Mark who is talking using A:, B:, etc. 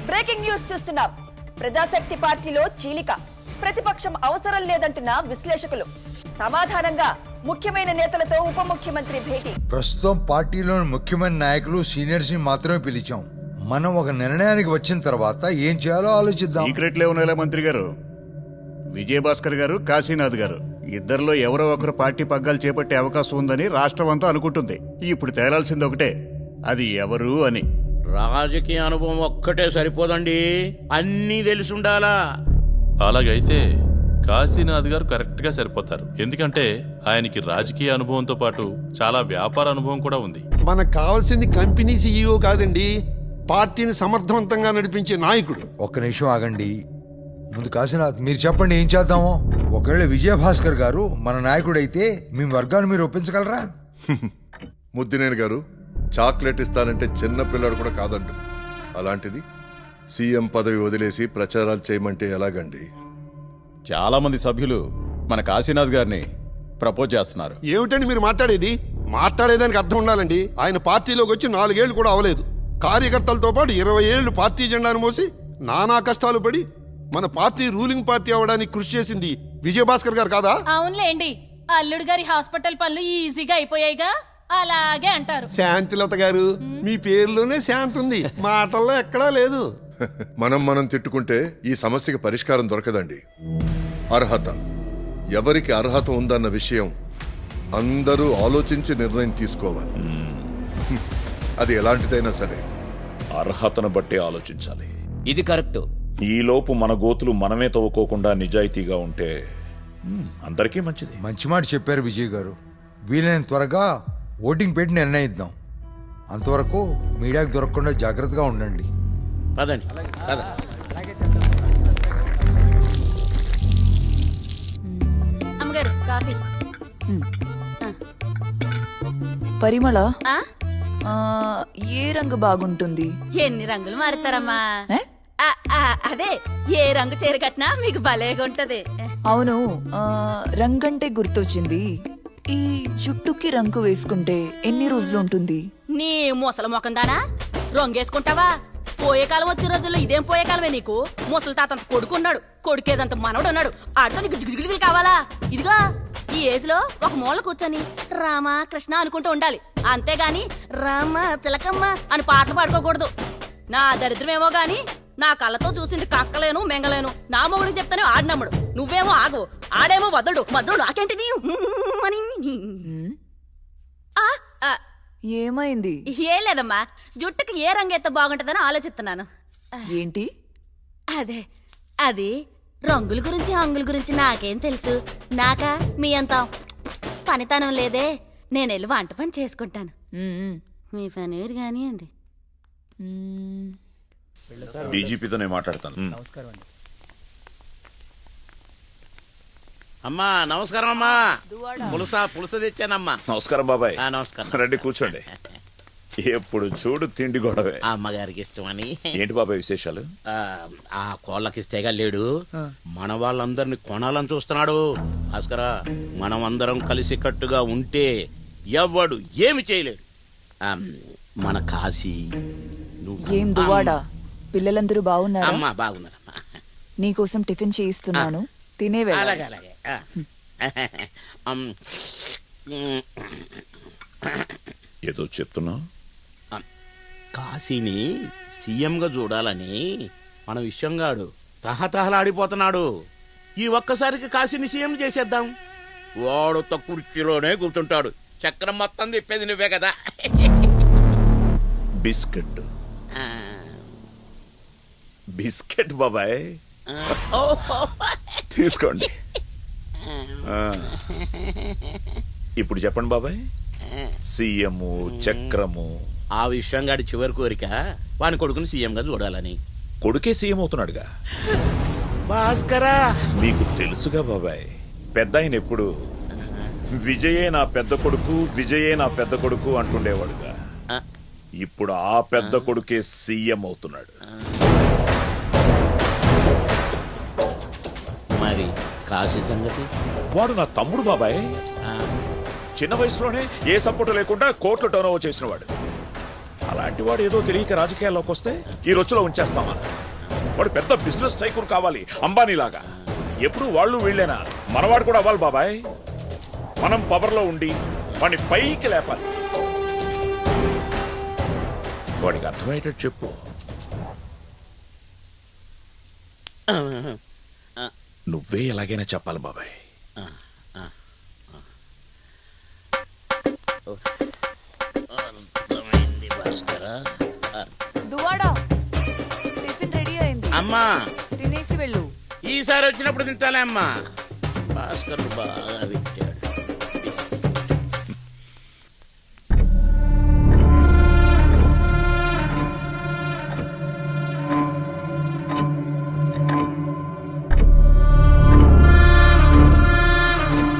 A: Breaking news చూస్తున్నాం. ప్రజాశక్తి పార్టీలో చీలిక, ప్రతిపక్షం అవసరం లేదంటున్న విశ్లేషకులు. సమాధానంగా ముఖ్యమైన నేతలతో ఉప ముఖ్యమంత్రి భేటీ.
B: ప్రస్తుతం పార్టీలోని ముఖ్యమైన నాయకులు సీనియర్స్ ని మాత్రమే పిలిచాం. మనం ఒక నిర్ణయానికి వచ్చిన తర్వాత ఏం చేయాలో ఆలోచిద్దాం.
C: సీక్రెట్లే ఉన్నాయిలే మంత్రి గారు. విజయభాస్కర్ గారు, కాశీనాథ్ గారు ఇద్దరిలో ఎవరో ఒకరు పార్టీ పగ్గాలు చేపట్టే అవకాశం ఉందని రాష్ట్రం అంతా అనుకుంటుంది. ఇప్పుడు తేలాల్సింది ఒకటే, అది ఎవరు అని.
D: రాజకీయ అనుభవం ఒక్కటే సరిపోదండి, అన్నీ తెలిసి ఉండాలా.
E: అలాగైతే కాశీనాథ్ గారు కరెక్ట్ గా సరిపోతారు. ఎందుకంటే ఆయనకి రాజకీయ అనుభవంతో పాటు చాలా వ్యాపార అనుభవం కూడా ఉంది.
F: మనకు కావాల్సింది కంపెనీ సీఈఓ కాదండి, పార్టీని సమర్థవంతంగా నడిపించే నాయకుడు.
B: ఒక్క నిమిషం ఆగండి. ముందు కాశీనాథ్ మీరు చెప్పండి ఏం చేద్దామో. ఒకవేళ విజయభాస్కర్ గారు మన నాయకుడైతే మీ వర్గాన్ని మీరు ఒప్పించగలరా?
G: ముద్దినేని గారు చాక్లెట్ ఇస్తానంటే చిన్న పిల్లడు కూడా కాదండు. అలాంటిది సీఎం పదవి వదిలేసి ప్రచారాలు చేయమంటే ఎలాగండి?
H: చాలా మంది సభ్యులు మన కాశీనాథ్ గారిని ప్రపోజ్ చేస్తున్నారు.
F: ఏమిటండి మీరు మాట్లాడేది? మాట్లాడేదానికి అర్థం ఉండాలండి. ఆయన పార్టీలోకి వచ్చి 4 ఏళ్లు కూడా అవ్వలేదు. కార్యకర్తలతో పాటు 20 ఏళ్లు పార్టీ జెండాను మోసి నానా కష్టాలు పడి మన పార్టీ రూలింగ్ పార్టీ అవ్వడానికి కృషి చేసింది విజయభాస్కర్ గారు కాదా?
I: అవునులేండి, అల్లుడు గారి హాస్పిటల్ పనులు ఈజీగా అయిపోయాయిగా, అలాగే అంటారు.
F: శాంతిలత గారు, మీ పేరులోనే శాంతి ఉంది, మాటల్లో ఎక్కడా లేదు.
G: మనం తిట్టుకుంటే ఈ సమస్యకి పరిష్కారం దొరకదండి. అర్హత, ఎవరికి అర్హత ఉందన్న విషయం అందరూ ఆలోచించి నిర్ణయం తీసుకోవాలి. అది ఎలాంటిదైనా సరే
J: అర్హతను బట్టే ఆలోచించాలి.
D: ఇది కరెక్ట్.
J: ఈలోపు మన గోతులు మనమే తవ్వుకోకుండా నిజాయితీగా ఉంటే అందరికీ మంచిది.
B: మంచి మాట చెప్పారు విజయ్ గారు. వీలైన త్వరగా ఓటింగ్ పెట్టి నిర్ణయిద్దాం. అంతవరకు మీడియాకు దొరకకుండా జాగ్రత్తగా ఉండండి.
D: పదండి, పద.
I: అమ్మగారు కాఫీ.
A: పరిమళ,
I: ఆ?
A: ఏ రంగు బాగుంటుంది?
I: ఎన్ని రంగులు మారుతారమ్మా? అదే, ఏ రంగు చీర కట్టినా మీకు భలేగా ఉంటది.
A: అవును, రంగంటే గుర్తొచ్చింది. ఈ జుట్టుకి రంగు వేసుకుంటే ఎన్ని రోజులు ఉంటుంది?
I: నీ ముసలి మొఖం దానా, రంగేసుకుంటావా? పోయే కాలం వచ్చే రోజుల్లో ఇదేం పోయే కాలమే నీకు. ముసలి తాతంత కొడుకున్నాడు, కొడుకేదంత మనవడు ఉన్నాడు. ఆడితో నీకు జిగిజిగిలు కావాలా? ఇదిగో ఈ ఏజ్ లో ఒక మూల కూర్చొని రామ కృష్ణ అనుకుంటూ ఉండాలి, అంతేగాని రామ తిలకమ్మ అని పాటలు పాడుకోకూడదు. నా దరిద్రమేమో గాని నా కళ్ళతో చూసింది కక్కలేను మెంగలేను. నా మొగుడికి చెప్తానే ఆడినమ్ముడు, నువ్వేమో ఆగు, ఆడేమో వదలడు. మద్దడు నాకేంటిది అని.
A: ఏమైంది?
I: ఏం లేదమ్మా, జుట్టుకి ఏ రంగు ఎత్త బాగుంటుందని ఆలోచిస్తున్నాను.
A: ఏంటి?
I: అదే, అది రంగుల గురించి హంగుల గురించి నాకేం తెలుసు. నాకా మీ అంత పనితనం లేదే. నేను వెళ్ళి వంట పని చేసుకుంటాను. మీ పని కానీ అండి.
J: డీజీపీతో నేను మాట్లాడతాను.
D: అమ్మా నమస్కారం. అమ్మా పులుస తెచ్చానమ్మా.
J: నమస్కారం బాబాయ్.
D: నమస్కారం.
J: రండి కూర్చోండి. ఎప్పుడు చూడు తిండి గొడవే.
D: అమ్మగారికి ఇష్టమని.
J: ఏంటి బాబాయ్ విశేషాలు?
D: ఆ కోళ్ళకి ఇష్టేగా లేడు, మన వాళ్ళందరినీ కొనాలని చూస్తున్నాడు. భాస్కరా, మనం అందరం కలిసి కట్టుగా ఉంటే ఎవ్వడు ఏమి చేయలేడు. మన కాశీ
A: ఏం దువాడా, పిల్లలందరూ బాగున్నారా?
D: అమ్మా బాగున్నారమ్మా.
A: నీకోసం టిఫిన్ చేయిస్తున్నాను, తినే
D: అలాగే అలాగే.
J: ఏదో చెప్తున్నావు?
D: కాశీని సీఎంగా చూడాలని మన విషయంగాడు తహతహలాడిపోతున్నాడు. ఈ ఒక్కసారికి కాశీని సీఎం చేసేద్దాం. వాడుత కుర్చీలోనే కూర్చుంటాడు, చక్రం మొత్తం తిప్పేది నువ్వే కదా.
J: బిస్కెట్ బిస్కెట్ బాబాయ్, తీసుకోండి. ఇప్పుడు చెప్పండి బాబాయ్, సీఎం చక్రము
D: ఆ విషయంగాడి చివరి కోరిక వాని కొడుకుని సీఎంగా చూడాలని.
J: కొడుకే సీఎం అవుతున్నాడుగా.
D: భాస్కరా,
J: మీకు తెలుసుగా బాబాయ్, పెద్ద ఆయన ఎప్పుడు విజయే నా పెద్ద కొడుకు, విజయే నా పెద్ద కొడుకు అంటుండేవాడుగా. ఇప్పుడు ఆ పెద్ద కొడుకే సీఎం అవుతున్నాడు.
D: మరి కాశీ సంగతి?
J: వాడు నా తమ్ముడు బాబాయ్. చిన్న వయసులోనే ఏ సపోర్టు లేకుండా కోట్లు టర్న్ ఓవర్ చేసిన వాడు. అలాంటి వాడు ఏదో తెలియక రాజకీయాల్లోకి వస్తే ఈ రొచ్చులో ఉంచేస్తామా? వాడు పెద్ద బిజినెస్ టైకూన్ కావాలి, అంబానీలాగా. ఎప్పుడు వాళ్ళు వీళ్ళేనా? మనవాడు కూడా అవ్వాలి బాబాయ్. మనం పవర్లో ఉండి వాడిని పైకి లేపాలి. వాడికి అర్థమయ్యేటట్టు చెప్పు. నువ్వే ఎలాగైనా చెప్పాలి బాబాయ్.
D: అర్థమైంది భాస్కరా.
A: దువాడా టిఫిన్ రెడీ అయింది,
D: అమ్మా
A: తినేసి వెళ్ళు.
D: ఈసారి వచ్చినప్పుడు తింటాలే అమ్మా. భాస్కర్ బాగా